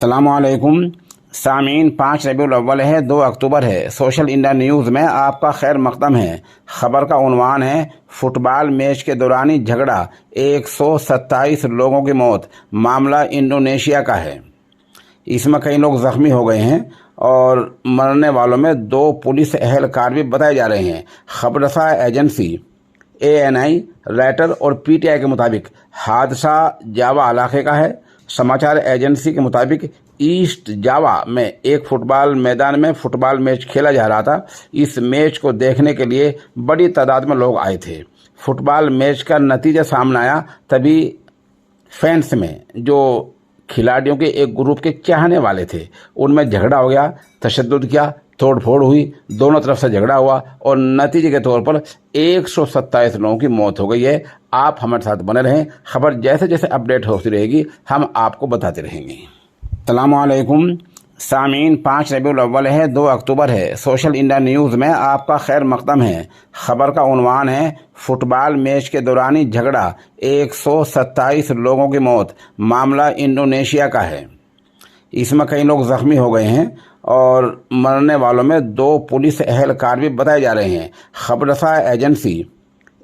अस्सलामुअलैकुम सामीन। 5 रबीउल अव्वल है, 2 अक्टूबर है। सोशल इंडिया न्यूज़ में आपका खैर मकदम है। खबर का उन्वान है, फुटबॉल मैच के दौरान ही झगड़ा, 127 लोगों की मौत। मामला इंडोनेशिया का है। इसमें कई लोग जख्मी हो गए हैं और मरने वालों में 2 पुलिस एहलकार भी बताए जा रहे हैं। खबरसा एजेंसी ANI, रॉयटर्स और PTI के मुताबिक हादसा जावा इलाके का है। समाचार एजेंसी के मुताबिक ईस्ट जावा में एक फुटबॉल मैदान में फुटबॉल मैच खेला जा रहा था। इस मैच को देखने के लिए बड़ी तादाद में लोग आए थे। फुटबॉल मैच का नतीजा सामने आया तभी फैंस में जो खिलाड़ियों के एक ग्रुप के चाहने वाले थे उनमें झगड़ा हो गया, तशद्दुद किया, तोड़फोड़ हुई, दोनों तरफ से झगड़ा हुआ और नतीजे के तौर पर 127 लोगों की मौत हो गई है। आप हमारे साथ बने रहें। खबर जैसे जैसे अपडेट होती रहेगी हम आपको बताते रहेंगे। अस्सलामुअलैकुम सामीन। 5 रबीउल अव्वल है, 2 अक्टूबर है। सोशल इंडिया न्यूज़ में आपका खैर मकदम है। खबर का उन्वान है, फुटबॉल मैच के दौरान ही झगड़ा, 127 लोगों की मौत। मामला इंडोनेशिया का है। इसमें कई लोग जख्मी हो गए हैं और मरने वालों में 2 पुलिस एहलकार भी बताए जा रहे हैं। खबरसा एजेंसी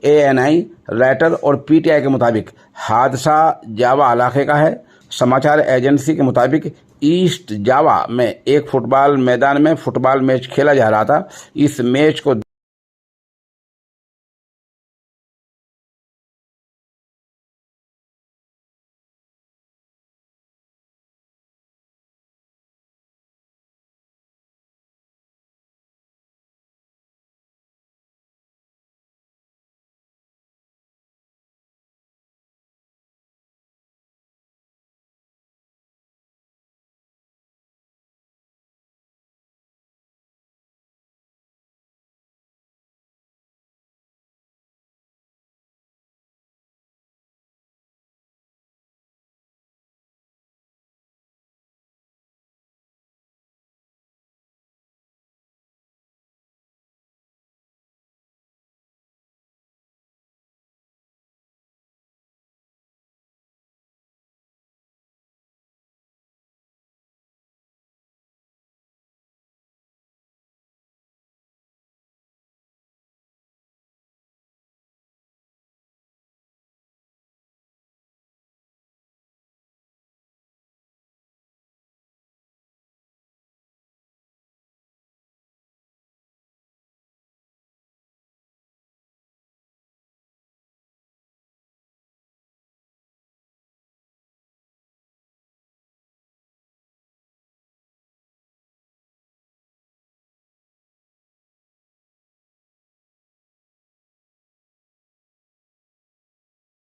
ANI, रॉयटर्स और PTI के मुताबिक हादसा जावा इलाके का है। समाचार एजेंसी के मुताबिक ईस्ट जावा में एक फुटबॉल मैदान में फुटबॉल मैच खेला जा रहा था। इस मैच को